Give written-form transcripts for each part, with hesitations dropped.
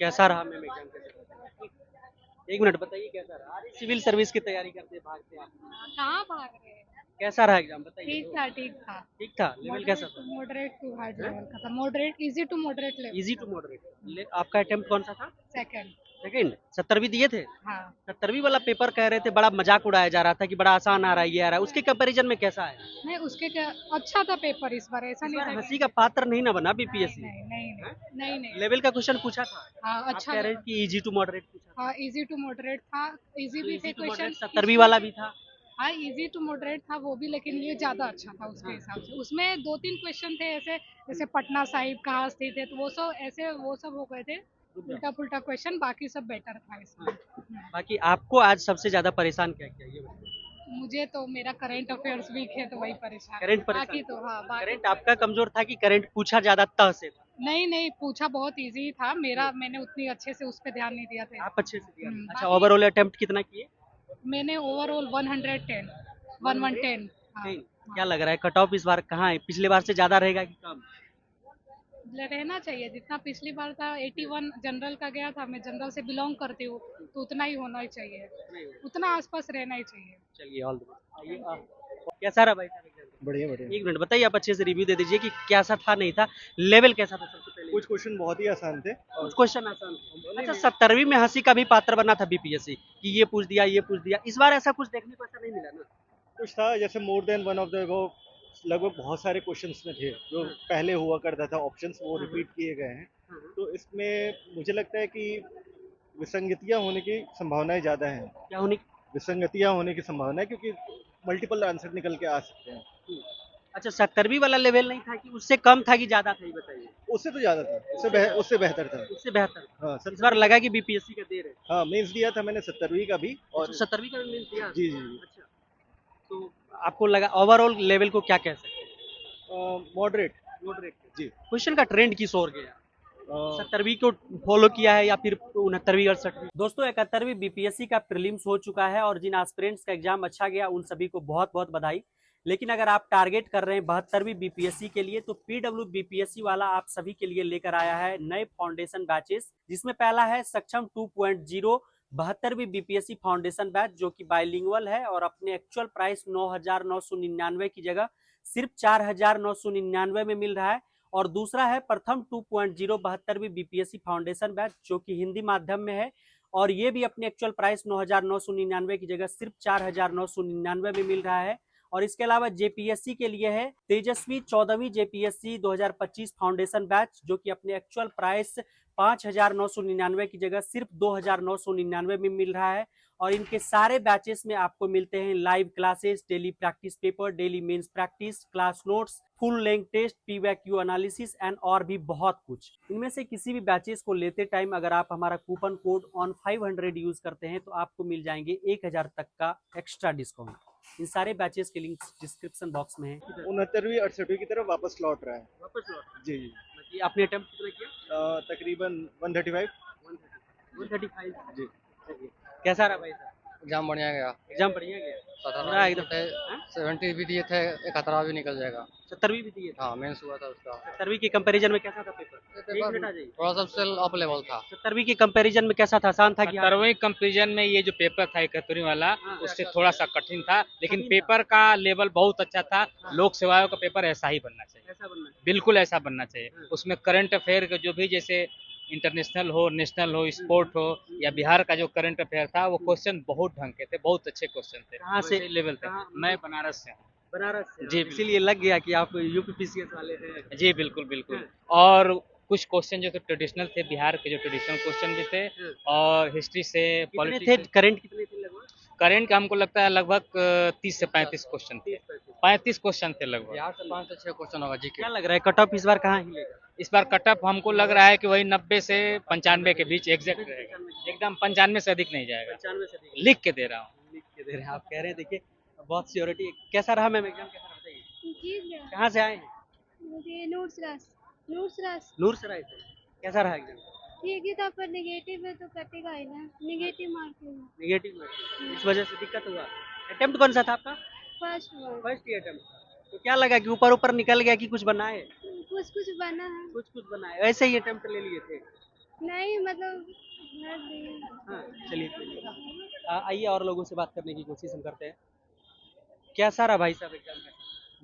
कैसा रहा ma'am exam कैसा? एक मिनट बताइए कैसा रहा? अरे सिविल सर्विस की तैयारी करते भागते आप। कहाँ भाग रहे हैं? कैसा रहा एग्जाम बताइए ठीक तो। था ठीक था। ठीक था लेवल कैसा था? मॉडरेट टू हार्ड लेवल का था। Moderate, easy to moderate easy level two का। मॉडरेट। आपका अटेम्प्ट कौन सा था? सेकंड। सेकंड। 70 दिए थे? हाँ। 70 वाला पेपर कह रहे थे बड़ा मजाक उड़ाया जा रहा था कि बड़ा आसान आ रहा है ये आ रहा है, उसके कंपैरिजन में कैसा है? नहीं उसके क्या, अच्छा था पेपर इस बार, ऐसा इस नहीं बार था हंसी कि का पात्र नहीं ना बना नहीं बीपीएससी? नहीं नहीं नहीं नहीं नहीं। लेवल का क्वेश्चन पूछा था? हाँ आप अच्छा कह रहे हैं लेवल। कि इजी टू मॉडरेट पूछा था? हाँ इजी टू मॉडरेट था। इजी तो भी इजी थे टू मॉडरेट क्वेश्चन 70 इसमें। वाला भी था? हाँ इजी टू मॉडरेट था वो भी, लेकिन ये ज्यादा अच्छा था उसके हाँ। हिसाब से। उसमें दो तीन क्वेश्चन थे ऐसे, जैसे पटना साहिब कहाँ स्थित है, तो वो सब ऐसे वो सब हो गए थे रुक जाओ। उल्टा पुल्टा क्वेश्चन, बाकी सब बेटर था इसमें। हाँ। बाकी आपको आज सबसे ज्यादा परेशान क्या किया ये बताइए? मुझे तो मेरा करंट अफेयर्स वीक है तो वही परेशान है, करंट परेशान बाकी तो हाँ किया? बाकी करंट तो आपका कमजोर था कि करंट पूछा ज्यादा त से था? नहीं नहीं, पूछा बहुत इजी था मेरा, मैंने उतनी अच्छे से उस पर ध्यान नहीं दिया था आप इसलिए। अच्छे से दिया नहीं। अच्छा बाकी ओवरऑल अटेम्प्ट कितना किए? मैंने ओवरऑल 110, 110। हाँ 110। क्या हाँ। लग रहा है कट ऑफ इस बार कहाँ है? पिछले बार से ज्यादा रहेगा कि कम? रहना चाहिए जितना पिछली बार था। 81 जनरल का गया था, मैं जनरल से बिलोंग करती हूँ, तो उतना ही होना ही चाहिए, नहीं होगा। उतना आसपास रहना ही चाहिए। चलिए ऑल द बेस्ट। आइए थैंक यू। कैसा रहा भाई साहब एग्जाम? बढ़िया बढ़िया। एक मिनट बताइए, आप अच्छे से रिव्यू दे दीजिए कि कैसा था नहीं था, लेवल कैसा था सबसे पहले? कुछ क्वेश्चन बहुत ही आसान थे और कुछ क्वेश्चन आसान थे। नहीं अच्छा नहीं 70वीं में हंसी का भी पात्र बना था बीपीएससी कि ये पूछ दिया ये पूछ दिया, इस बार ऐसा कुछ देखने को ऐसा नहीं मिला ना? कुछ था जैसे more than one of the वो लगभग बहुत सारे क्वेश्चंस में थे जो हाँ, पहले हुआ करता था ऑप्शंस वो हाँ, रिपीट किए गए हैं। हाँ, हाँ। तो इसमें मुझे लगता है कि विसंगतियां होने की संभावनाएं ज़्यादा हैं। क्या होने की? विसंगतियां होने की संभावना है क्योंकि मल्टीपल आंसर निकल के आ सकते हैं। हम्म। अच्छा 70वीं वाला लेवल नहीं था कि उससे कम था कि ज्यादा था ये बताइए? उससे तो ज़्यादा था, उससे बेहतर था। उससे बेहतर था। हाँ इस बार 70वीं लगा कि बीपीएससी का देर है। हाँ मेंस दिया था मैंने 70वीं का भी अच्छा और 70वीं का भी मेंस दिया? जी जी जी अच्छा। तो आपको लगा ओवरऑल लेवल को क्या कह सकते मॉडरेट हैं? मॉडरेट। जी। क्वेश्चन का ट्रेंड किस ओर गया? अ, 70वीं को फॉलो किया है या फिर 69वीं 68वीं? दोस्तों 71वीं बीपीएससी का प्रीलिम्स हो चुका है और जिन एस्पिरेंट्स का एग्जाम अच्छा गया उन सभी को बहुत बहुत बधाई। लेकिन अगर आप टारगेट कर रहे हैं 72वीं बीपीएससी के लिए, तो पीडब्ल्यू बीपीएससी वाला आप सभी के लिए लेकर आया है नए फाउंडेशन बैचेस, जिसमें पहला है सक्षम 2.0 72वीं बीपीएससी फाउंडेशन बैच, जो कि बाइलिंगुअल है और अपने एक्चुअल प्राइस 9,999 की जगह सिर्फ 4,999 में मिल रहा है। और दूसरा है प्रथम 2.0 72वीं बीपीएससी फाउंडेशन बैच, जो कि हिंदी माध्यम में है और ये भी अपने एक्चुअल प्राइस 9,999 की जगह सिर्फ 4,999 में मिल रहा है। और इसके अलावा जेपीएससी के लिए है तेजस्वी 14वीं जेपीएससी 2025 फाउंडेशन बैच, जो कि अपने एक्चुअल प्राइस 5,999 की जगह सिर्फ 2,999 में मिल रहा है। और इनके सारे बैचेस में आपको मिलते हैं live classes, daily practice paper, daily mains practice, class notes, full length test, PYQ analysis and और भी बहुत कुछ। इनमें से किसी भी बैचेस को लेते टाइम अगर आप हमारा कूपन कोड ऑन 500 यूज करते हैं तो आपको मिल जाएंगे 1,000 तक का एक्स्ट्रा डिस्काउंट। इन सारे बैचेस के लिंक डिस्क्रिप्शन बॉक्स में है। 69वीं 68वीं की तरफ वापस लौट रहा है। वापस लौट जी जी कि आपने अटेम्प्ट कितना किया? तकरीबन 135। 135। जी चलिए कैसा रहा भाई साहब? एग्जाम बढ़िया गया। एग्जाम बढ़िया गया? 17 पूरा भी एकदम? थे, हाँ? 70 भी दिए थे, 71 भी निकल जाएगा। 70वीं भी दिए थे? हाँ मेंस हुआ था उसका। 70वीं के कंपैरिजन में कैसा था पेपर? ये एक पेपर मिनट आ जाइए। थोड़ा सा सेल अप लेवल था। 70वीं के कंपैरिजन में कैसा था? आसान था कि hard? 70वीं कंपेरिजन में ये जो पेपर था 71वीं वाला हाँ। उससे थोड़ा सा कठिन था, लेकिन कठिन था। पेपर का लेवल बहुत अच्छा था। हाँ। लोक सेवाओं का पेपर ऐसा ही बनना चाहिए, ऐसा बनना है। बिल्कुल ऐसा बनना चाहिए। हाँ। उसमें करंट अफेयर का जो भी, जैसे इंटरनेशनल हो, नेशनल हो, स्पोर्ट हो या बिहार का जो करंट अफेयर था, वो क्वेश्चन बहुत ढंग के थे, बहुत अच्छे क्वेश्चन थे। कहाँ से? वैसे लेवल थे। कहाँ? मैं बनारस से हूँ। बनारस से? जी, इसीलिए लग गया कि आप यूपीपीसीएस वाले हैं। जी बिल्कुल बिल्कुल। हाँ। और कुछ क्वेश्चन जो थे ट्रेडिशनल थे, बिहार के जो ट्रेडिशनल क्वेश्चन भी थे, हाँ। और हिस्ट्री से, कितने पॉलिटिक्स थे? से। करंट कितने थे लगभग? करंट का हमको लगता है लगभग 30 से 35 क्वेश्चन थे। 30-35। 35 क्वेश्चन थे लगभग। बिहार से 5 से 6 क्वेश्चन होगा जी के। क्या लग रहा है कट ऑफ इस बार कहाँ हिलेगा? इस बार कट ऑफ हमको लग रहा है कि वही 90 से 95 के बीच एग्जैक्ट रहेगा, एकदम 95 से अधिक नहीं जाएगा। 95 से अधिक? लिख के दे रहा हूँ। लिख के दे रहे हैं आप, कह रहे हैं देखिए बहुत श्योरिटी। कैसा रहा मैम एग्जाम, कैसा रहा बताइए? ठीक है। कहाँ से आए हैं? मुझे नोट्स रस। नोट्स रस नूर सराय से। कैसा रहा एग्जाम? ठीक ही था, पर नेगेटिव है तो कटेगा ही ना, नेगेटिव मार्किंग। नेगेटिव में इस वजह से दिक्कत हुआ? अटेम्प्ट कौन सा था आपका? First one. फर्स्ट ही अटेम्प्ट। तो क्या लगा कि ऊपर ऊपर निकल गया कि कुछ बना है? कुछ कुछ बना है। कुछ कुछ बना है, ऐसे ही अटेम्प्ट ले लिए थे? नहीं मतलब भर दिए। हाँ चलिए आइए और लोगों से बात करने की कोशिश हम करते हैं। कैसा रहा भाई साहब एग्जाम में?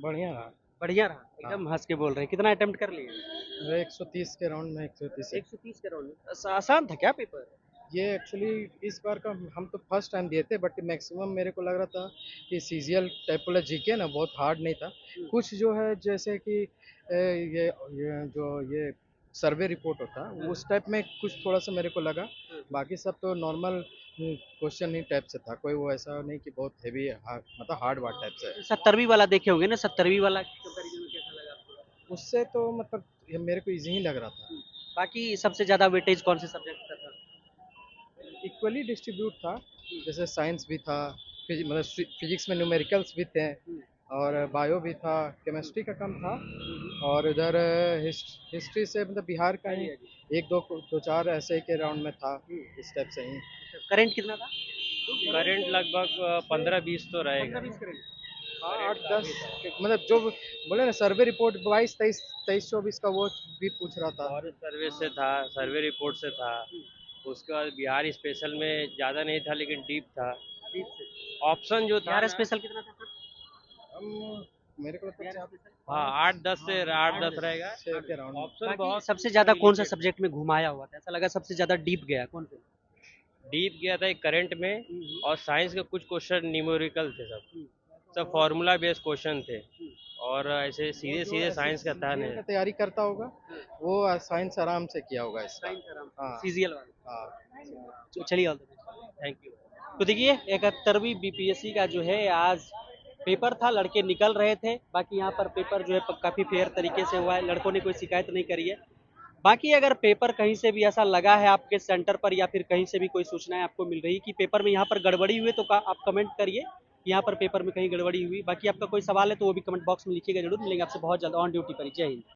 बढ़िया रहा। बढ़िया रहा, एकदम हंस के बोल रहे हैं। कितना अटेम्प्ट कर लिए? 130 के राउंड में 130 130 करोड़ में। आसान था क्या पेपर? ये एक्चुअली इस बार का हम तो फर्स्ट टाइम दिए थे, बट मैक्सिमम मेरे को लग रहा था कि सीजीएल टाइप वाला जीके ना बहुत हार्ड नहीं था। कुछ जो है जैसे कि ये सर्वे रिपोर्ट होता है उस टाइप में कुछ थोड़ा सा मेरे को लगा। बाकी सब तो नॉर्मल क्वेश्चन ही टाइप से था, कोई वो ऐसा नहीं कि बहुत हेवी मतलब हार्ड वार्ड टाइप से। 70वीं वाला देखे होंगे ना, 70वीं वाला कंपैरिजन में कैसा लगा आपको? उससे तो मतलब ये मेरे को इजी ही लग रहा था। बाकी सबसे ज्यादा वेटेज कौन से सब्जेक्ट का था? इक्वली डिस्ट्रीब्यूट था, जैसे साइंस भी था, मतलब फिजिक्स में न्यूमेरिकल्स भी थे, और बायो भी था, केमिस्ट्री का कम था, और इधर हिस्ट्री से मतलब बिहार का ही एक दो चार ऐसे के राउंड में था, इस टाइप से ही। करंट कितना था? करंट लगभग 15-20 तो रहेगा। 15-20 करंट। हाँ 8-10 मतलब जो बोले ना सर्वे रिपोर्ट 22-23-24 का वो भी पूछ रहा था। और सर्वे से था, सर्वे रिपोर्ट से था। उसके बाद बिहार स्पेशल में ज़्यादा नहीं था लेकिन डीप था। ऑप्शन जो था बिहार ना, स्पेशल कितना था सर? मेरे को लगता है हाँ 8-10 से 8-10 रहेगा। 6 के राउंड में। ऑप्शन बाकी बहुत सबसे ज्यादा कौन सा सब्जेक्ट में घुमाया हुआ था, ऐसा लगा सबसे ज्यादा डीप गया कौन से? डीप गया था एक करंट में, और साइंस के कुछ क्वेश्चन न्यूमेरिकल थे, सब फार्मूला बेस्ड क्वेश्चन थे, और ऐसे सीधे सीधे साइंस का था CGL नहीं। का तैयारी करता होगा वो साइंस आराम से किया होगा इसका। हाँ सीजीएल वाला। हाँ। तो चलिए all the best, thank you. तो देखिए 71वीं बीपीएससी का जो है आज पेपर था, लड़के निकल रहे थे। बाकी यहाँ पर पेपर जो है काफ़ी फेयर तरीके से हुआ है, लड़कों ने कोई शिकायत नहीं करी है। बाकी अगर पेपर कहीं से भी ऐसा लगा है आपके सेंटर पर, या फिर कहीं से भी कोई सूचनाएं आपको मिल रही कि पेपर में यहाँ पर गड़बड़ी हुई, तो आप कमेंट करिए यहाँ पर पेपर में कहीं गड़बड़ी हुई। बाकी आपका कोई सवाल है तो वो भी कमेंट बॉक्स में लिखिएगा जरूर। मिलेंगे आपसे बहुत जल्द ऑन ड्यूटी पर। जय हिंद।